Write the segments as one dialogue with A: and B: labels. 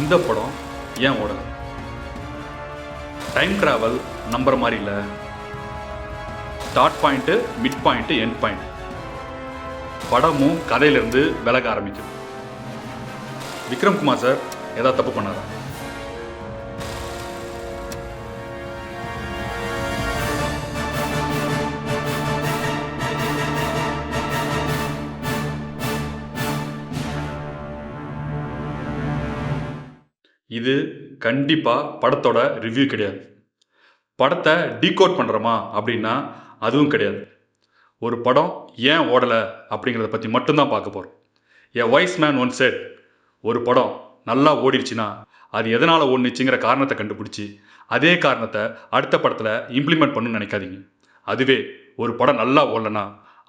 A: இந்த படம் ஏன் ஓடல? டைம் ட்ராவல் நம்புற மாதிரி இல்லை. Start point, mid point, end point. படமும் கதையிலேருந்து விலக ஆரம்பிக்குது. விக்ரம் குமார் சார் ஏதாவது தப்பு பண்ணாரா? இது கண்டிப்பாக படத்தோட ரிவ்யூ கிடையாது. படத்தை டீகோட் பண்ணுறோமா அப்படின்னா அதுவும் கிடையாது. ஒரு படம் ஏன் ஓடலை அப்படிங்கிறத பற்றி மட்டும்தான் பார்க்க போகிறோம். A wise man once said, ஒரு படம் நல்லா ஓடிடுச்சுன்னா அது எதனால் ஓடிச்சுங்கிற காரணத்தை கண்டுபிடிச்சி அதே காரணத்தை அடுத்த படத்தில் இம்ப்ளிமெண்ட் பண்ணணும்னு நினைக்காதீங்க. அதுவே ஒரு படம் நல்லா ஓடலைன்னா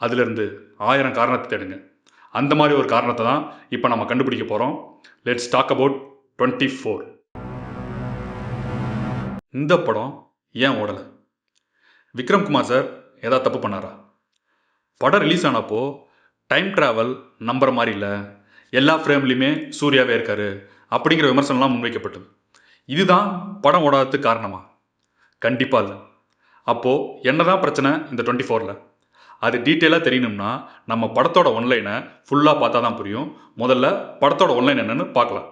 A: அதுலேருந்து 1000 காரணத்தை தேடுங்க. அந்த மாதிரி ஒரு காரணத்தை தான் இப்போ நம்ம கண்டுபிடிக்க போகிறோம். Let's talk about 24. இந்த படம் ஏன் ஓடலை? விக்ரம் குமார் சார் ஏதாவது தப்பு பண்ணாரா? படம் ரிலீஸ் ஆனப்போ டைம் ட்ராவல் நம்புற மாதிரி இல்லை, எல்லா ஃப்ரேம்லையுமே சூர்யாவே இருக்காரு அப்படிங்கிற விமர்சனம்லாம் முன்வைக்கப்பட்டது. இதுதான் படம் ஓடாததுக்கு காரணமா? கண்டிப்பாக இல்லை. அப்போது என்னதான் பிரச்சனை இந்த 24ல்? அது டீட்டெயிலாக தெரியணும்னா நம்ம படத்தோட ஒன்லைனை ஃபுல்லாக பார்த்தா தான் புரியும். முதல்ல படத்தோட ஒன்லைன் என்னன்னு பார்க்கலாம்.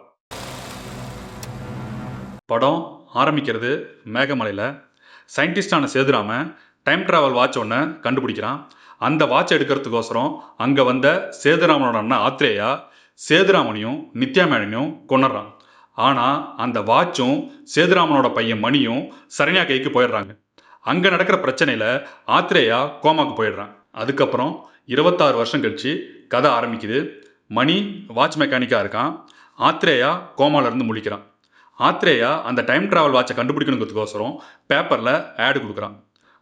A: படம் ஆரம்பிக்கிறது மேகமலையில். சயின்டிஸ்டான சேதுராமன் டைம் ட்ராவல் வாட்ச் ஒன்று கண்டுபிடிக்கிறான். அந்த வாட்ச் எடுக்கிறதுக்கோசரம் அங்கே வந்த சேதுராமனோட அண்ணன் ஆத்ரேயா சேதுராமனையும் நித்யா மேனனையும் கொண்டுறான். ஆனால் அந்த வாட்சும் சேதுராமனோட பையன் மணியும் சரண்யா கைக்கு போயிடுறாங்க. அங்கே நடக்கிற பிரச்சனையில் ஆத்ரேயா கோமாக்கு போயிடுறான். அதுக்கப்புறம் 26 வருஷம் கழிச்சு கதை ஆரம்பிக்குது. மணி வாட்ச் மெக்கானிக்காக இருக்கான். ஆத்ரேயா கோமாலேருந்து முழிக்கிறான். ஆத்ரேயா அந்த டைம் ட்ராவல் வாட்சை கண்டுபிடிக்கணுங்கிறதுக்கோசரம் பேப்பரில் ஆடு கொடுக்குறான்.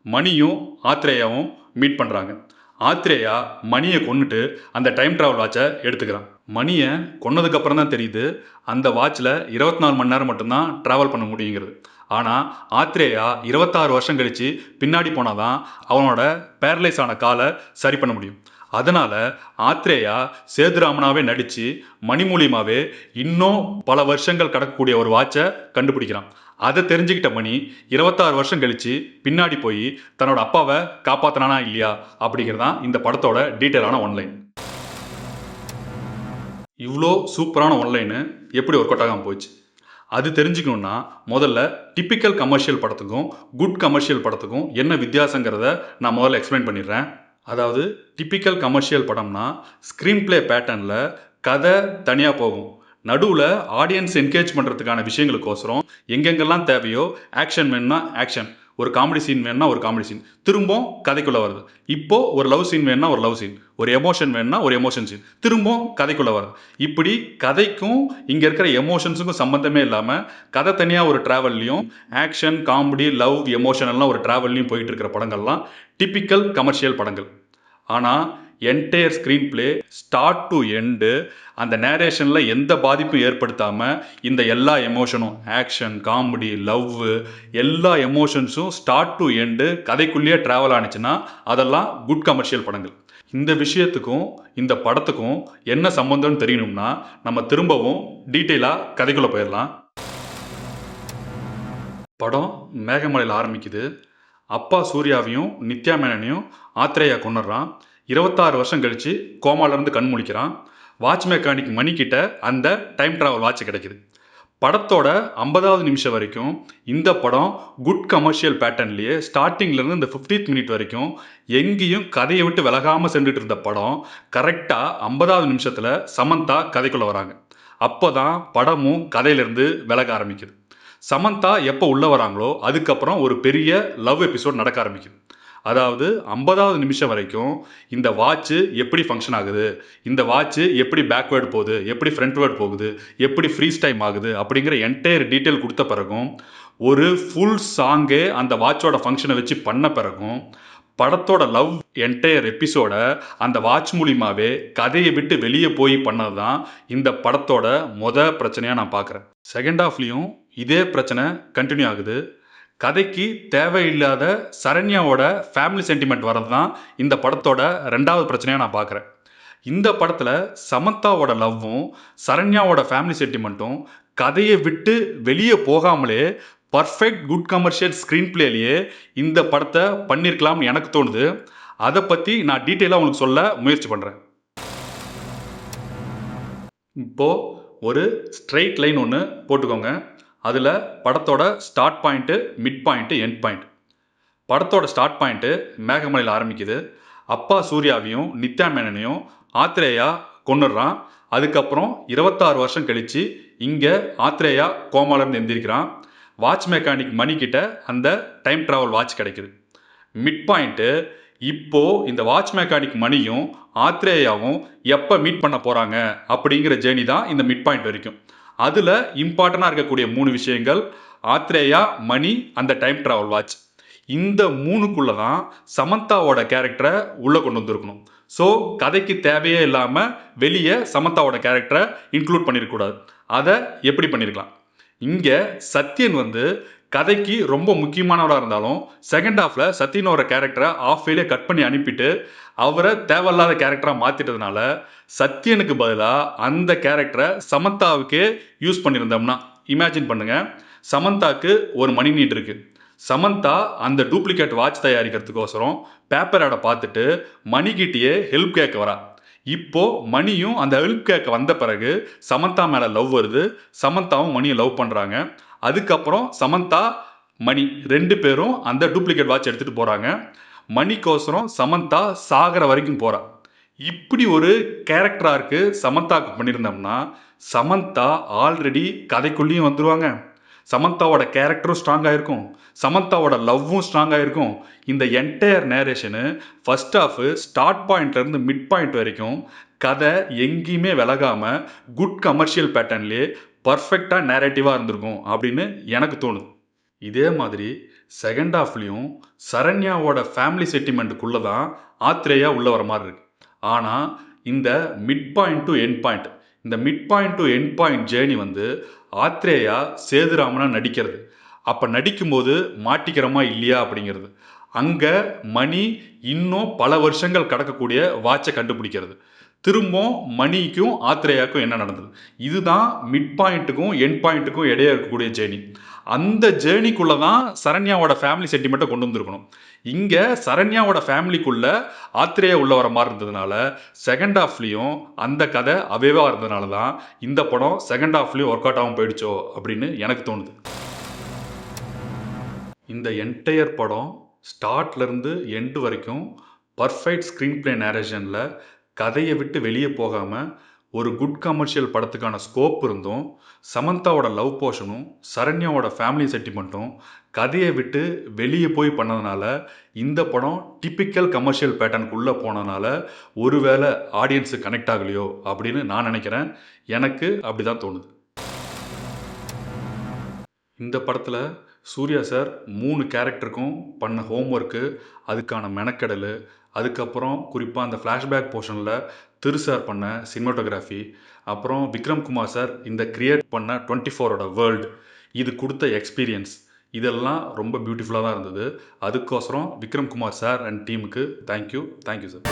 A: மணியும் ஆத்ரேயாவும் மீட் பண்ணுறாங்க. ஆத்ரேயா மணியை கொன்னுட்டு அந்த டைம் ட்ராவல் வாட்சை எடுத்துக்கிறான். மணியை கொன்னதுக்கப்புறம் தான் தெரியுது அந்த வாட்சில் 24 மணி நேரம் மட்டும்தான் ட்ராவல் பண்ண முடியுங்கிறது. ஆனால் ஆத்ரேயா 26 வருஷம் கழித்து பின்னாடி போனால் தான் அவனோட பேரலைஸ் ஆன காலை சரி பண்ண முடியும். அதனால் ஆத்ரேயா சேதுராமனாவே நடித்து மணி மூலியமாகவே இன்னும் பல வருஷங்கள் கடக்கக்கூடிய ஒரு வாட்சை கண்டுபிடிக்கிறான். அதை தெரிஞ்சுக்கிட்ட மணி 26 வருஷம் கழித்து பின்னாடி போய் தன்னோட அப்பாவை காப்பாற்றினானா இல்லையா அப்படிங்கிறதான் இந்த படத்தோட டீட்டெயிலான ஒன்லைன். இவ்வளோ சூப்பரான ஒன்லைனு எப்படி ஒர்க் அவுட் ஆகாமல் போச்சு? அது தெரிஞ்சுக்கணுன்னா முதல்ல டிப்பிக்கல் கமர்ஷியல் படத்துக்கும் குட் கமர்ஷியல் படத்துக்கும் என்ன வித்தியாசங்கிறத நான் முதல்ல எக்ஸ்பிளைன் பண்ணிடுறேன். அதாவது டிப்பிக்கல் கமர்ஷியல் படம்னா ஸ்க்ரீன் பிளே பேட்டர்னில் கதை தனியாக போகும். நடுவில் ஆடியன்ஸ் என்கேஜ் பண்ணுறதுக்கான விஷயங்களுக்கோசரம் எங்கெங்கெல்லாம் தேவையோ ஆக்ஷன் வேணும்னா ஆக்ஷன், ஒரு காமெடி சீன் வேணும்னா ஒரு காமெடி சீன், திரும்பவும் கதைக்குள்ளே வருது. இப்போது ஒரு லவ் சீன் வேணும்னா ஒரு லவ் சீன், ஒரு எமோஷன் வேணும்னா ஒரு எமோஷன் சீன், திரும்பவும் கதைக்குள்ளே வருது. இப்படி கதைக்கும் இங்கே இருக்கிற எமோஷன்ஸுக்கும் சம்மந்தமே இல்லாமல் கதை தனியாக ஒரு ட்ராவல்லையும் ஆக்ஷன், காமெடி, லவ், எமோஷன் எல்லாம் ஒரு ட்ராவல்லையும் போயிட்டு இருக்கிற படங்கள்லாம் டிப்பிக்கல் கமர்ஷியல் படங்கள். ஆனால் entire screen play start to end அந்த நேரேஷனில் எந்த பாதிப்பும் ஏற்படுத்தாமல் இந்த எல்லா எமோஷனும் ஆக்ஷன், காமெடி, லவ் எல்லா எமோஷன்ஸும் ஸ்டார்ட் டு எண்டு கதைக்குள்ளேயே ட்ராவல் ஆனிச்சுன்னா அதெல்லாம் குட் கமர்ஷியல் படங்கள். இந்த விஷயத்துக்கும் இந்த படத்துக்கும் என்ன சம்பந்தம்னு தெரியணும்னா நம்ம திரும்பவும் டீட்டெயிலாக கதைக்குள்ளே போயிடலாம். படம் மேகமலையில் ஆரம்பிக்குது. அப்பா சூர்யாவையும் நித்யா மேனனையும் ஆத்ரேயா கொண்டுறான். 26 வருஷம் கழித்து கோமாலேருந்து கண் முழிக்கிறான். வாட்ச் மெக்கானிக் மணிக்கிட்ட அந்த டைம் ட்ராவல் வாட்ச் கிடைக்குது. படத்தோட 50வது நிமிஷம் வரைக்கும் இந்த படம் குட் கமர்ஷியல் பேட்டர்ன்லேயே ஸ்டார்டிங்லேருந்து இந்த 50th மினிட் வரைக்கும் எங்கேயும் கதையை விட்டு விலகாமல் சென்றுட்டு இருந்த படம் கரெக்டாக 50வது நிமிஷத்தில் சமந்தா கதைக்குள்ளே வராங்க. அப்போ தான் படமும் கதையிலேருந்து விலக ஆரம்பிக்குது. சமந்தா எப்போ உள்ளே வராங்களோ அதுக்கப்புறம் ஒரு பெரிய லவ் எபிசோட் நடக்க ஆரம்பிக்குது. அதாவது 50வது நிமிஷம் வரைக்கும் இந்த வாட்ச்சு எப்படி ஃபங்க்ஷன் ஆகுது, இந்த வாட்ச்சு எப்படி பேக்வேர்டு போகுது, எப்படி ஃப்ரண்ட்வேர்டு போகுது, எப்படி ஃப்ரீஸ் டைம் ஆகுது அப்படிங்கிற என்டையர் டீட்டெயில் கொடுத்த பிறகும் ஒரு ஃபுல் சாங்கே அந்த வாட்சோட ஃபங்க்ஷனை வச்சு பண்ண பிறகும் படத்தோட லவ் என்டையர் எபிசோடை அந்த வாட்ச் மூலியமாகவே கதையை விட்டு வெளியே போய் பண்ணது தான் இந்த படத்தோட பிரச்சனையாக நான் பார்க்குறேன். செகண்ட் ஹாஃப்லேயும் இதே பிரச்சனை கண்டினியூ ஆகுது. கதைக்கு தேவையில்லாத சரண்யாவோட ஃபேமிலி சென்டிமெண்ட் வர்றது தான் இந்த படத்தோட 2வது பிரச்சனையாக நான் பார்க்குறேன். இந்த படத்தில் சமந்தாவோட லவ்வும் சரண்யாவோட ஃபேமிலி சென்டிமெண்ட்டும் கதையை விட்டு வெளியே போகாமலே பர்ஃபெக்ட் குட் கமர்ஷியல் ஸ்க்ரீன் பிளேலேயே இந்த படத்தை பண்ணியிருக்கலாம்னு எனக்கு தோணுது. அதை பற்றி நான் டீட்டெயிலாக உங்களுக்கு சொல்ல முயற்சி பண்ணுறேன். இப்போது ஒரு ஸ்ட்ரெயிட் லைன் ஒன்று போட்டுக்கோங்க. அதில் படத்தோட start point, mid point, end point. படத்தோட ஸ்டார்ட் பாயிண்ட்டு மேகமலையில் ஆரம்பிக்குது. அப்பா சூர்யாவையும் நித்யா மேனனையும் ஆத்ரேயா கொன்னுடுறான். அதுக்கப்புறம் 26 வருஷம் கழித்து இங்கே ஆத்ரேயா கோமாலேருந்து எந்திரிக்கிறான். வாட்ச் மெக்கானிக் மணிக்கிட்ட அந்த டைம் ட்ராவல் வாட்ச் கிடைக்குது. மிட் பாயிண்ட்டு இப்போது இந்த வாட்ச் மெக்கானிக் மணியும் ஆத்ரேயாவும் எப்போ மீட் பண்ண போகிறாங்க அப்படிங்கிற ஜேர்னி தான் இந்த மிட் பாயிண்ட் வரைக்கும். அதில் இம்பார்ட்டண்டாக இருக்கக்கூடிய 3 விஷயங்கள்: ஆத்ரேயா, மணி, அந்த டைம் ட்ராவல் வாட்ச். இந்த 3க்குள்ள தான் சமந்தாவோட கேரக்டரை உள்ளே கொண்டு வந்திருக்கணும். ஸோ கதைக்கு தேவையே இல்லாமல் வெளியே சமந்தாவோட கேரக்டரை இன்க்ளூட் பண்ணியிருக்கக்கூடாது. அதை எப்படி பண்ணியிருக்கலாம்? இங்கே சத்யன் கதைக்கு ரொம்ப முக்கியமானவராக இருந்தாலும் செகண்ட் ஹாஃபில் சத்யனோட கேரக்டரை ஆஃப் வேலே கட் பண்ணி அனுப்பிட்டு அவரை தேவையில்லாத கேரக்டராக மாற்றிட்டதுனால சத்யனுக்கு பதிலாக அந்த கேரக்டரை சமந்தாவுக்கே யூஸ் பண்ணியிருந்தோம்னா இமேஜின் பண்ணுங்கள். சமந்தாவுக்கு ஒரு மணி நீட் இருக்குது. சமந்தா அந்த டூப்ளிகேட் வாட்ச் தயாரிக்கிறதுக்கோசரம் பேப்பர் ஆடை பார்த்துட்டு மணிக்கிட்டேயே ஹெல்ப் கேட்க வரா. இப்போ மணியும் அந்த ஹெல்ப் கேட்க வந்த பிறகு சமந்தா மேலே லவ் வருது. சமந்தாவும் மணியை லவ் பண்ணுறாங்க. அதுக்கப்புறம் சமந்தா, மணி 2 பேரும் அந்த டூப்ளிகேட் வாட்ச் எடுத்துகிட்டு போகிறாங்க. மணிக்கோசரம் சமந்தா சாகிற வரைக்கும் போகிறா. இப்படி ஒரு கேரக்டராக இருக்குது சமந்தாவுக்கு பண்ணியிருந்தோம்னா சமந்தா ஆல்ரெடி கதைக்குள்ளேயும் வந்துடுவாங்க. சமந்தாவோட கேரக்டரும் ஸ்ட்ராங்காக இருக்கும். சமந்தாவோட லவ்வும் ஸ்ட்ராங்காக இருக்கும். இந்த entire narration first half start பாயிண்ட்லேருந்து மிட் பாயிண்ட் வரைக்கும் கதை எங்கேயுமே விலகாமல் குட் கமர்ஷியல் பேட்டர்ன்லேயே பர்ஃபெக்டாக நேரேட்டிவாக இருந்திருக்கும் அப்படின்னு எனக்கு தோணுது. இதே மாதிரி செகண்ட் ஹாஃப்லேயும் சரண்யாவோட ஃபேமிலி செட்டில்மெண்ட்டுக்குள்ளே தான் ஆத்ரேயா உள்ளே வர மாதிரி இருக்கு. ஆனால் இந்த mid point to end point, இந்த mid point to end point journey Athreya சேதுராமனா நடிக்கிறது. அப்போ நடிக்கும்போது மாட்டிக்கிறோமா இல்லையா அப்படிங்கிறது. அங்கே மணி இன்னும் பல வருஷங்கள் கடக்கக்கூடிய வாட்சை கண்டுபிடிக்கிறது. திரும்பவும் மணிக்கும் ஆத்ரேயாவுக்கும் என்ன நடந்தது, இதுதான் மிட் பாயிண்ட்டுக்கும் எண்ட் பாயிண்ட்டுக்கும் இடையே இருக்கக்கூடிய ஜேர்னி. அந்த ஜேர்னிக்குள்ளே தான் சரண்யாவோட ஃபேமிலி சென்டிமெண்ட்டை கொண்டு வந்திருக்கணும். இங்கே சரண்யாவோட ஃபேமிலிக்குள்ளே ஆத்ரேயா உள்ள வர மாதிரி இருந்ததுனால செகண்ட் ஹாஃப்லேயும் அந்த கதை அவேவாக இருந்ததுனால தான் இந்த படம் செகண்ட் ஹாஃப்லேயும் ஒர்க் அவுட் ஆகாமல் போயிடுச்சோ அப்படின்னு எனக்கு தோணுது. இந்த என்டையர் படம் ஸ்டார்ட்லேருந்து எண்டு வரைக்கும் பர்ஃபெக்ட் ஸ்க்ரீன் பிளே நேரேஷனில் கதையை விட்டு வெளியே போகாமல் ஒரு குட் கமர்ஷியல் படத்துக்கான ஸ்கோப் இருந்தும் சமந்தாவோட லவ் போர்ஷனும் சரண்யாவோட ஃபேமிலி செட்டில்மெண்ட்டும் கதையை விட்டு வெளியே போய் பண்ணதுனால இந்த படம் டிப்பிக்கல் கமர்ஷியல் பேட்டர்னுக்குள்ளே போனதுனால ஒருவேளை ஆடியன்ஸு கனெக்ட் ஆகலையோ அப்படின்னு நான் நினைக்கிறேன். எனக்கு அப்படி தான் தோணுது. இந்த படத்தில் சூர்யா சார் 3 கேரக்டருக்கும் பண்ண ஹோம்ஒர்க்கு, அதுக்கான மெனக்கெடல், அதுக்கப்புறம் குறிப்பாக அந்த ஃப்ளாஷ்பேக் போர்ஷனில் திரு சார் பண்ண சினிமாட்டோகிராஃபி, அப்புறம் விக்ரம் குமார் சார் இந்த கிரியேட் பண்ண 24ஓட வேர்ல்டு, இது கொடுத்த எக்ஸ்பீரியன்ஸ், இதெல்லாம் ரொம்ப பியூட்டிஃபுல்லாக தான் இருந்தது. அதுக்கோசரம் விக்ரம் குமார் சார் அண்ட் டீமுக்கு தேங்க்யூ சார்.